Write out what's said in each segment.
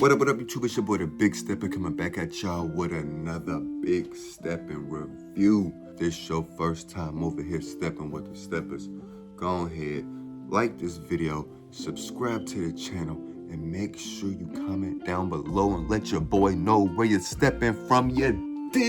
What up, YouTube? It's your boy, the Big Stepper, coming back at y'all with another Big Steppin' review. This your first time over here stepping with the Steppers. Go ahead, like this video, subscribe to the channel, and make sure you comment down below and let your boy know where you're stepping from. You dig?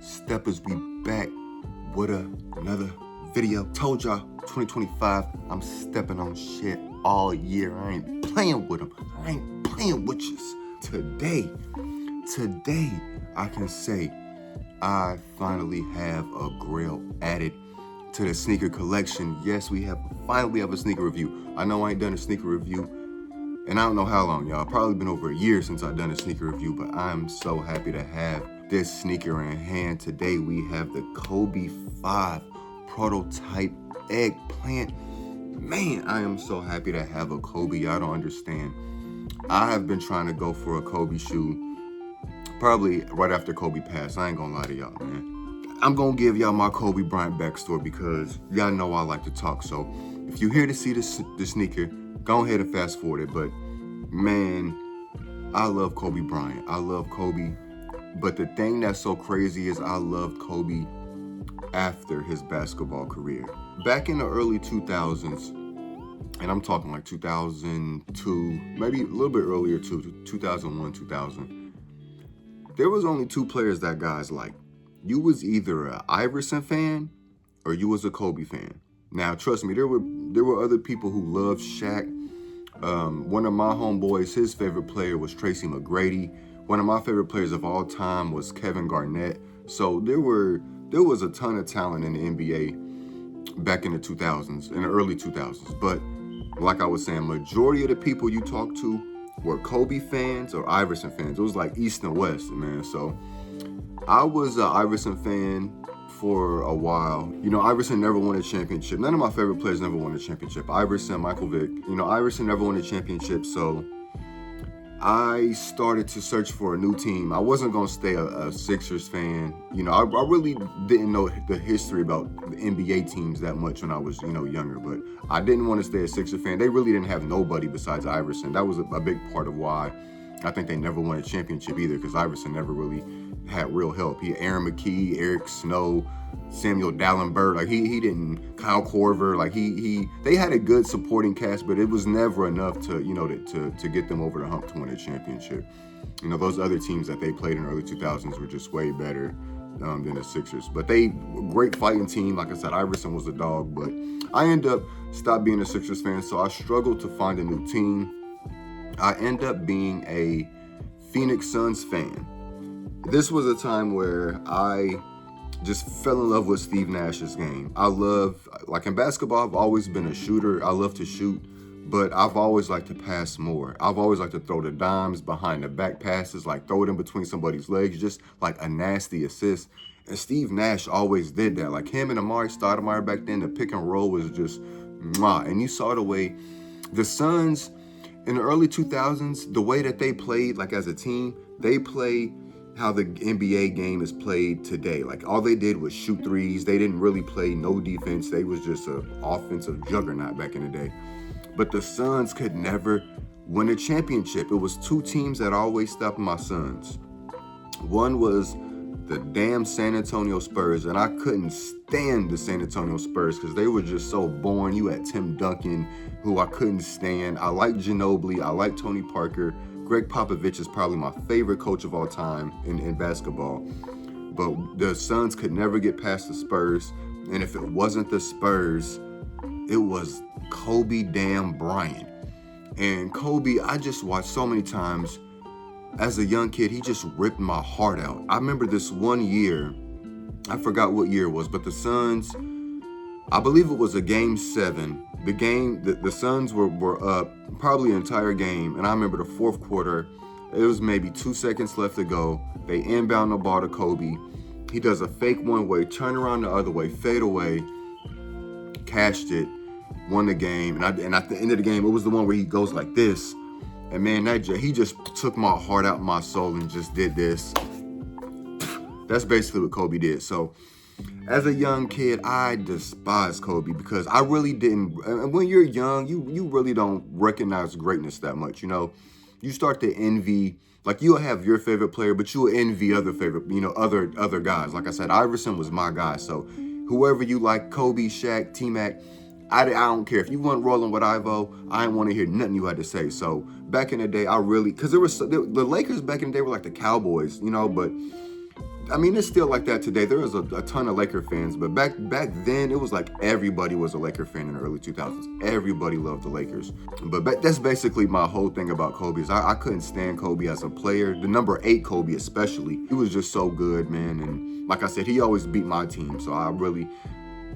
Steppers, we back with another video. Told y'all 2025, I'm stepping on shit all year. I ain't playing with them. I ain't playing with yous. Today, I can say I finally have a grail added to the sneaker collection. Yes, we finally have a sneaker review. I know I ain't done a sneaker review, and I don't know how long, y'all. Probably been over a year since I've done a sneaker review, but I'm so happy to have this sneaker in hand. Today, we have the Kobe 5 prototype eggplant. Man, I am so happy to have a Kobe. Y'all don't understand. I have been trying to go for a Kobe shoe probably right after Kobe passed. I ain't gonna lie to y'all, man. I'm gonna give y'all my Kobe Bryant backstory because y'all know I like to talk. So if you're here to see this sneaker, go ahead and fast forward it. But man, I love Kobe Bryant. I love Kobe. But the thing that's so crazy is I loved Kobe after his basketball career. Back in the early 2000s, and I'm talking like 2002, maybe a little bit earlier too, 2001, 2000, there was only two players that guys liked. You was either an Iverson fan or you was a Kobe fan. Now, trust me, there were other people who loved Shaq. One of my homeboys, his favorite player was Tracy McGrady. One of my favorite players of all time was Kevin Garnett. So there was a ton of talent in the NBA back in the 2000s, in the early 2000s. But like I was saying, majority of the people you talk to were Kobe fans or Iverson fans. It was like East and West, man. So I was an Iverson fan for a while. You know, Iverson never won a championship. None of my favorite players never won a championship. Iverson, Michael Vick. You know, Iverson never won a championship, so I started to search for a new team. I wasn't going to stay a Sixers fan. You know, I really didn't know the history about the NBA teams that much when I was, younger. But I didn't want to stay a Sixers fan. They really didn't have nobody besides Iverson. That was a big part of why I think they never won a championship either, because Iverson never really had real help. He had Aaron McKee, Eric Snow, Samuel Dallenberg, like he didn't, Kyle Korver, like they had a good supporting cast, but it was never enough to to get them over the hump to win a championship. You know, those other teams that they played in the early 2000s were just way better than the Sixers. But they great fighting team. Like I said, Iverson was a dog, but I ended up stopped being a Sixers fan, so I struggled to find a new team. I end up being a Phoenix Suns fan. This was a time where I just fell in love with Steve Nash's game. I love, like in basketball, I've always been a shooter. I love to shoot, but I've always liked to pass more. I've always liked to throw the dimes, behind the back passes, like throw it in between somebody's legs, just like a nasty assist. And Steve Nash always did that. Like him and Amari Stoudemire back then, the pick and roll was just mwah. And you saw the way the Suns in the early 2000s, the way that they played, like as a team, they play how the NBA game is played today. Like all they did was shoot threes. They didn't really play no defense. They was just an offensive juggernaut back in the day. But the Suns could never win a championship. It was two teams that always stopped my Suns. One was the damn San Antonio Spurs, and I couldn't stand the San Antonio Spurs because they were just so boring. You had Tim Duncan, who I couldn't stand. I like Ginobili. I like Tony Parker. Greg Popovich is probably my favorite coach of all time in basketball. But the Suns could never get past the Spurs. And if it wasn't the Spurs, it was Kobe damn Bryant. And Kobe, I just watched so many times. As a young kid, he just ripped my heart out. I remember this one year, I forgot what year it was, but the Suns, I believe it was a game 7. The Suns were up probably an entire game, and I remember the fourth quarter, it was maybe 2 seconds left to go. They inbound the ball to Kobe. He does a fake one-way, turn around the other way, fade away, cashed it, won the game. And at the end of the game, it was the one where he goes like this. And man, he just took my heart out, my soul, and just did this. That's basically what Kobe did. So As a young kid, I despised Kobe because I really didn't. And when you're young, you really don't recognize greatness that much. You know, you start to envy. Like you'll have your favorite player, but you'll envy other favorite, other guys. Like I said, Iverson was my guy. So whoever you like, Kobe, Shaq, T-Mac, I don't care. If you weren't rolling with Ivo, I didn't want to hear nothing you had to say. So back in the day, because the Lakers back in the day were like the Cowboys, but I mean, it's still like that today. There is a ton of Laker fans, but back then, it was like everybody was a Laker fan in the early 2000s. Everybody loved the Lakers. But that's basically my whole thing about Kobe is I couldn't stand Kobe as a player. The number 8 Kobe especially. He was just so good, man. And like I said, he always beat my team. So I really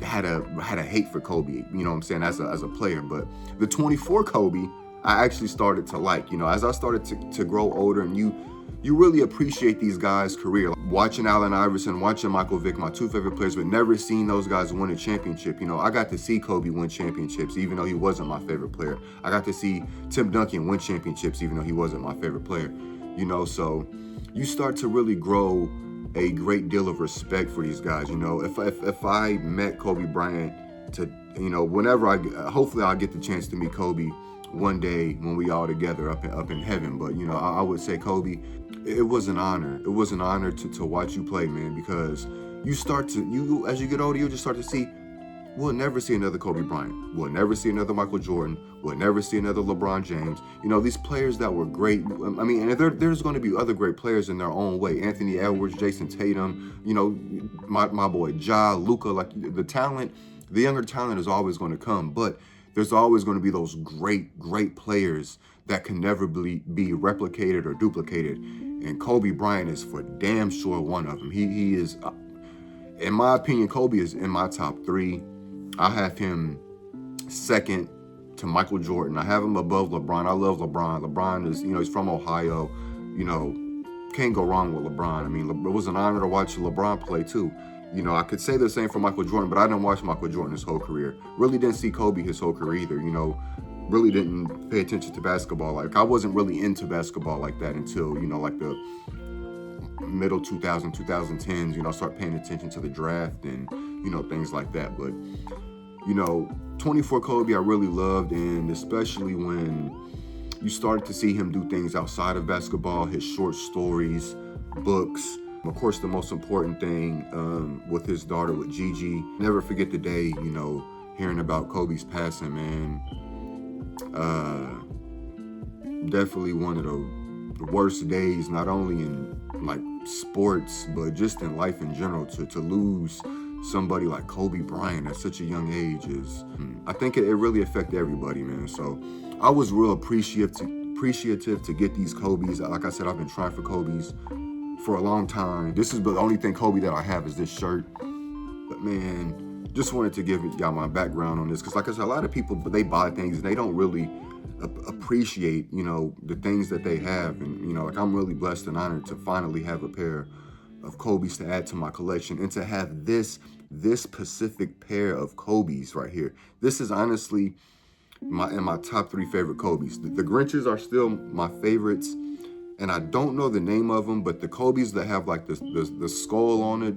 had a hate for Kobe, you know what I'm saying, as a player. But the 24 Kobe, I actually started to like, as I started to grow older, and you really appreciate these guys' career. Like watching Allen Iverson, watching Michael Vick, my 2 favorite players, but never seen those guys win a championship. I got to see Kobe win championships, even though he wasn't my favorite player. I got to see Tim Duncan win championships, even though he wasn't my favorite player. So you start to really grow a great deal of respect for these guys. If I met Kobe Bryant whenever hopefully I'll get the chance to meet Kobe one day when we all together up in heaven. But I would say, Kobe, it was an honor. It was an honor to watch you play, man, because as you get older, you'll just start to see, we'll never see another Kobe Bryant. We'll never see another Michael Jordan. We'll never see another LeBron James. These players that were great. I mean, and there's going to be other great players in their own way. Anthony Edwards, Jason Tatum, my boy Ja, Luka. Like the talent, the younger talent is always going to come, but there's always going to be those great players that can never be replicated or duplicated. And Kobe Bryant is for damn sure one of them. He is, in my opinion, Kobe is in my top 3. I have him second to Michael Jordan. I have him above LeBron. I love LeBron. LeBron is, he's from Ohio. Can't go wrong with LeBron. I mean, it was an honor to watch LeBron play too. I could say the same for Michael Jordan, but I didn't watch Michael Jordan his whole career. Really didn't see Kobe his whole career either. Really didn't pay attention to basketball. Like, I wasn't really into basketball like that until, like the middle 2010s, start paying attention to the draft and, things like that. But, 24 Kobe I really loved, and especially when you started to see him do things outside of basketball, his short stories, books. Of course, the most important thing with his daughter, with Gigi. Never forget the day, hearing about Kobe's passing, man. Definitely one of the worst days, not only in like sports, but just in life in general. To lose somebody like Kobe Bryant at such a young age I think it really affected everybody, man. So I was real appreciative to get these Kobes. Like I said, I've been trying for Kobes for a long time. This is the only thing Kobe that I have is this shirt. But man, just wanted to give y'all my background on this, because like I said, a lot of people, they buy things and they don't really appreciate, the things that they have. And, like, I'm really blessed and honored to finally have a pair of Kobes to add to my collection, and to have this specific pair of Kobes right here. This is honestly in my top 3 favorite Kobes. The Grinches are still my favorites, and I don't know the name of them, but the Kobes that have like the skull on it,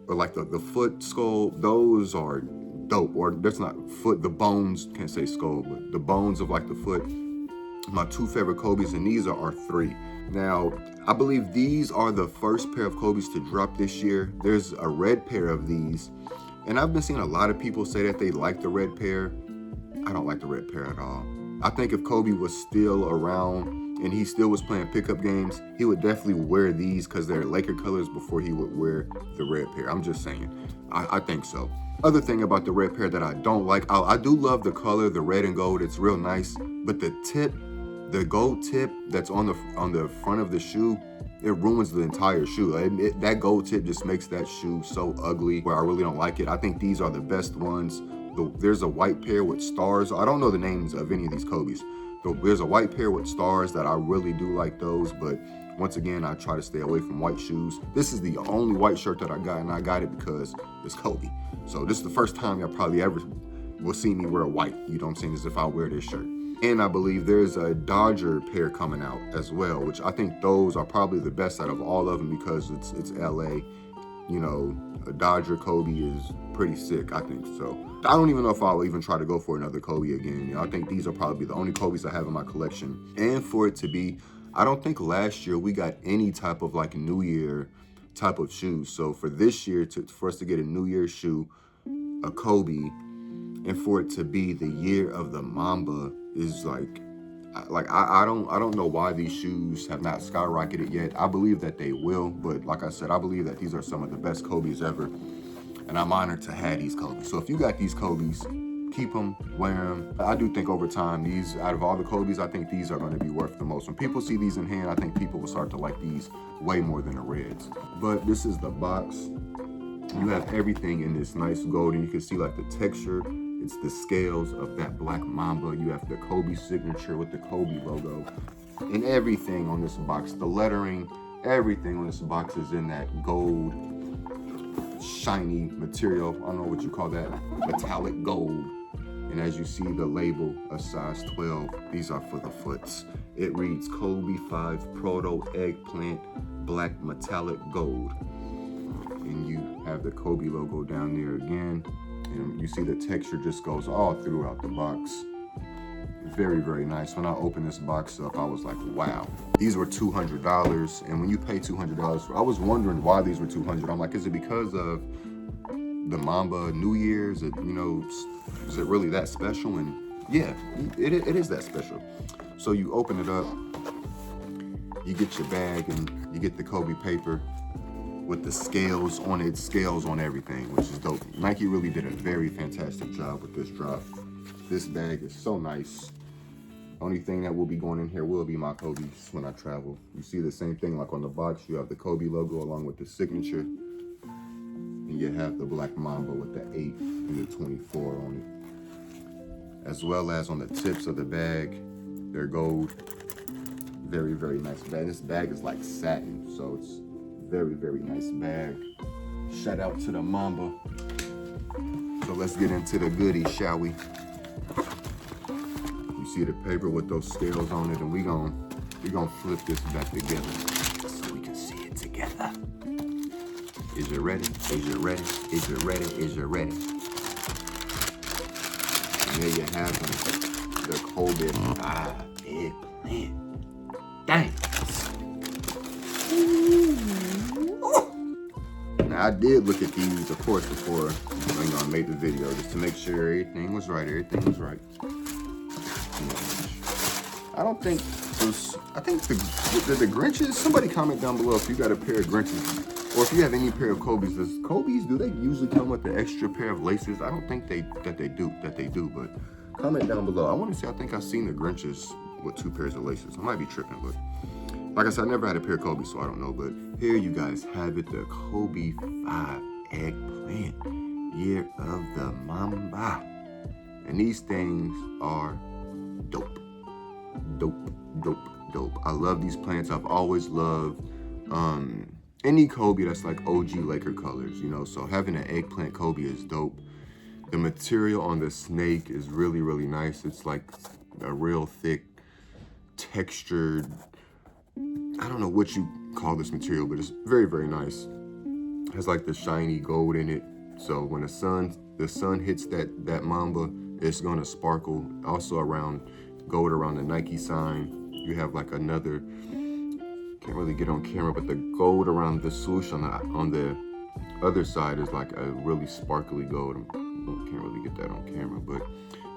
or like the foot skull, those are dope. Or that's not foot, the bones, can't say skull, but the bones of like the foot. My 2 favorite Kobes, and these are 3. Now, I believe these are the first pair of Kobes to drop this year. There's a red pair of these, and I've been seeing a lot of people say that they like the red pair. I don't like the red pair at all. I think if Kobe was still around and he still was playing pickup games, he would definitely wear these because they're Laker colors before he would wear the red pair. I'm just saying. I think so. Other thing about the red pair that I don't like, I do love the color, the red and gold. It's real nice, but the tip, the gold tip that's on the front of the shoe, it ruins the entire shoe. That gold tip just makes that shoe so ugly, where I really don't like it. I think these are the best ones. There's a white pair with stars. I don't know the names of any of these Kobes. There's a white pair with stars that I really do like those, but once again, I try to stay away from white shoes. This is the only white shirt that I got, and I got it because it's Kobe. So this is the first time y'all probably ever will see me wear white. You know what I'm saying? As if I wear this shirt. And I believe there's a Dodger pair coming out as well, which I think those are probably the best out of all of them, because it's LA. a Dodger Kobe is pretty sick, I think. So I don't even know if I'll even try to go for another Kobe again. You know, I think these are probably the only Kobe's I have in my collection. And for it to be, I don't think last year we got any type of like New Year type of shoes. So for this year, for us to get a New Year shoe, a Kobe, and for it to be the year of the Mamba is like I don't know why these shoes have not skyrocketed yet. I believe that they will, but like I said, I believe that these are some of the best Kobe's ever, and I'm honored to have these Kobe's. So if you got these Kobe's, keep them, wear them. I do think over time, these, out of all the Kobe's, I think these are going to be worth the most. When people see these in hand, I think people will start to like these way more than the reds. But this is the box. You have everything in this nice gold, and you can see like the texture. It's the scales of that black Mamba. You have the Kobe signature with the Kobe logo. And everything on this box, the lettering, everything on this box is in that gold, shiny material. I don't know what you call that, metallic gold. And as you see the label, a size 12, these are for the foots. It reads Kobe 5 Proto Eggplant Black Metallic Gold. And you have the Kobe logo down there again. And you see the texture just goes all throughout the box. Very, very nice. When I opened this box up, I was like, wow. These were $200. And when you pay $200 for, I was wondering why these were $200. I'm like, is it because of the Mamba New Year's? You know, is it really that special? And yeah, it is that special. So you open it up, you get your bag, and you get the Kobe paper with the scales on it, scales on everything, which is dope. Nike really did a very fantastic job with this drop. This bag is so nice. Only thing that will be going in here will be my Kobe's when I travel. You see the same thing like on the box. You have the Kobe logo along with the signature. And you have the black Mamba with the 8 and the 24 on it. As well as on the tips of the bag, they're gold. Very, very nice bag. This bag is like satin, so it's very, very nice bag. Shout out to the Mamba. So let's get into the goodies, shall we? You see the paper with those scales on it, and we gonna flip this back together so we can see it together. Is you ready? Is you ready? Is you ready? Is you ready? And there you have them, the Kobe 5 Eggplant. Dang. Now, I did look at these, of course, before I made the video, just to make sure everything was right. Everything was right. I don't think those. I think the Grinches. Somebody comment down below if you got a pair of Grinches, or if you have any pair of Kobe's. Does Kobe's, do they usually come with the extra pair of laces? I don't think they do. But comment down below. I want to see. I think I've seen the Grinches with 2 pairs of laces. I might be tripping, but. Like I said, I never had a pair of Kobe, so I don't know. But here you guys have it, the Kobe 5 Eggplant, year of the Mamba. And these things are dope. Dope, dope, dope. I love these plants. I've always loved any Kobe that's like OG Laker colors, you know. So having an eggplant Kobe is dope. The material on the snake is really, really nice. It's like a real thick, textured, I don't know what you call this material, but it's very, very nice. It has like the shiny gold in it. So when the sun hits that Mamba, it's gonna sparkle. Also around gold around the Nike sign. You have like another, can't really get on camera, but the gold around the swoosh on the other side is like a really sparkly gold. Can't really get that on camera, but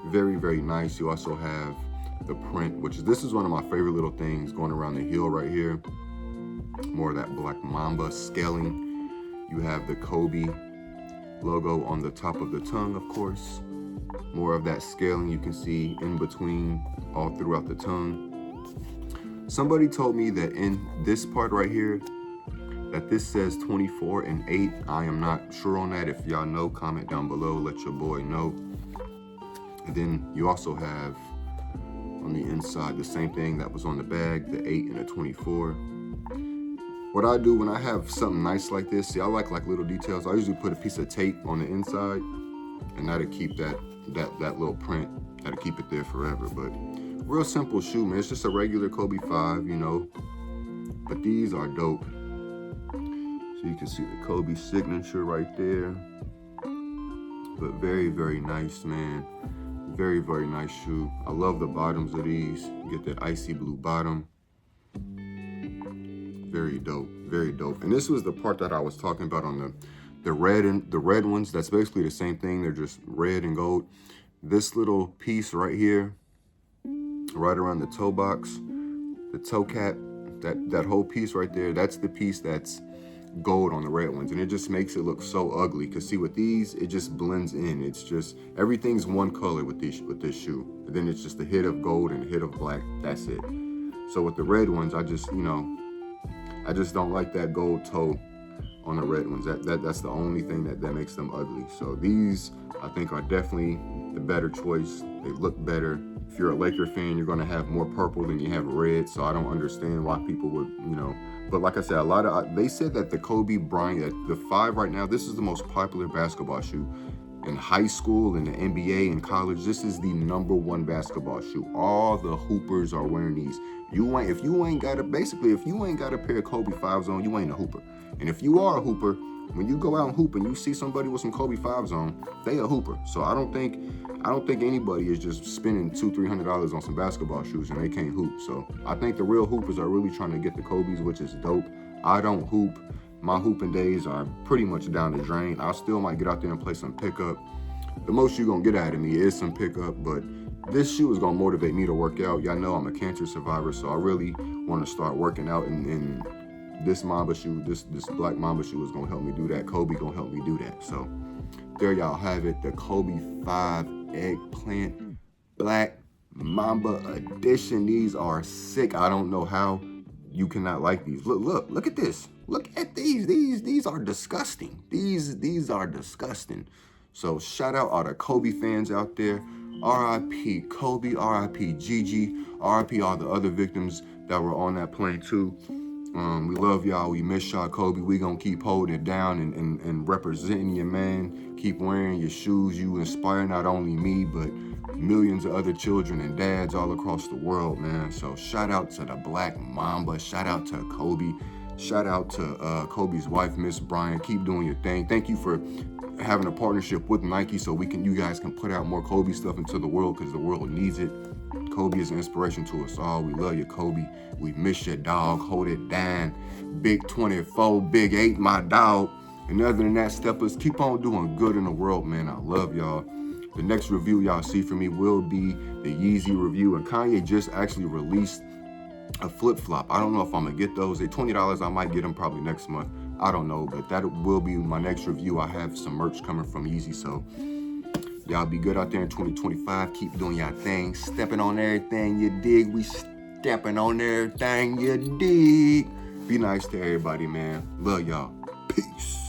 very, very nice. You also have the print, this is one of my favorite little things going around the heel right here. More of that black Mamba scaling. You have the Kobe logo on the top of the tongue, of course. More of that scaling you can see in between, all throughout the tongue. Somebody told me that in this part right here, that this says 24 and 8. I am not sure on that. If y'all know, comment down below, let your boy know. And then you also have on the inside the same thing that was on the bag, the 8 and the 24. What I do when I have something nice like this, see, I like little details. I usually put a piece of tape on the inside, and that'll keep that little print, that'll keep it there forever. But real simple shoe, man. It's just a regular Kobe 5, you know, but these are dope. So So you can see the Kobe signature right there. But very, very nice, man. Very, very nice shoe. I love the bottoms of these. You get that icy blue bottom. Very dope, very dope. And this was the part that I was talking about on the red ones. That's basically the same thing. They're just red and gold. This little piece right here, right around the toe box, the toe cap, that whole piece right there, that's the piece that's gold on the red ones, and it just makes it look so ugly. Cause see, with these, it just blends in. It's just everything's one color with this shoe. And then it's just a hit of gold and a hit of black. That's it. So with the red ones, I just don't like that gold toe on the red ones. That's the only thing that makes them ugly. So these, I think, are definitely the better choice. They look better. If you're a Laker fan, you're gonna have more purple than you have red. So I don't understand why people would, But like I said, they said that the Kobe Bryant, the 5 right now, this is the most popular basketball shoe in high school, in the NBA, in college. This is the #1 basketball shoe. All the hoopers are wearing these. If you ain't got a pair of Kobe 5s on, you ain't a hooper. And if you are a hooper, when you go out and hoop and you see somebody with some Kobe 5s on, they a hooper. So I don't think anybody is just spending $200-300 on some basketball shoes and they can't hoop. So I think the real hoopers are really trying to get the Kobe's, which is dope. I don't hoop. My hooping days are pretty much down the drain. I still might get out there and play some pickup. The most you're gonna get out of me is some pickup, but this shoe is gonna motivate me to work out. Y'all know I'm a cancer survivor, so I really wanna start working out, and this Mamba shoe, this black Mamba shoe is gonna help me do that. Kobe gonna help me do that. So there y'all have it, the Kobe 5 Eggplant Black Mamba edition. These are sick. I don't know how you cannot like these. Look at this. Look at these. These are disgusting. These are disgusting. So shout out all the Kobe fans out there. R.I.P. Kobe, R.I.P. Gigi, R.I.P. all the other victims that were on that plane too. We love y'all. We miss y'all, Kobe. We gonna keep holding it down and representing you, man. Keep wearing your shoes. You inspire not only me, but millions of other children and dads all across the world, man. So shout out to the Black Mamba. Shout out to Kobe. Shout out to Kobe's wife, Miss Bryant. Keep doing your thing. Thank you for having a partnership with Nike so you guys can put out more Kobe stuff into the world, because the world needs it. Kobe is an inspiration to us all. We love you, Kobe. We miss you, dog. Hold it down. Big 24, Big 8, my dog. And other than that, steppers, keep on doing good in the world, man. I love y'all. The next review y'all see from me will be the Yeezy review. And Kanye just actually released a flip-flop. I don't know if I'm gonna get those. They're $20. I might get them probably next month. I don't know, but that will be my next review. I have some merch coming from Yeezy, so y'all be good out there in 2025. Keep doing y'all thing. Stepping on everything, you dig? We stepping on everything, you dig? Be nice to everybody, man. Love y'all. Peace.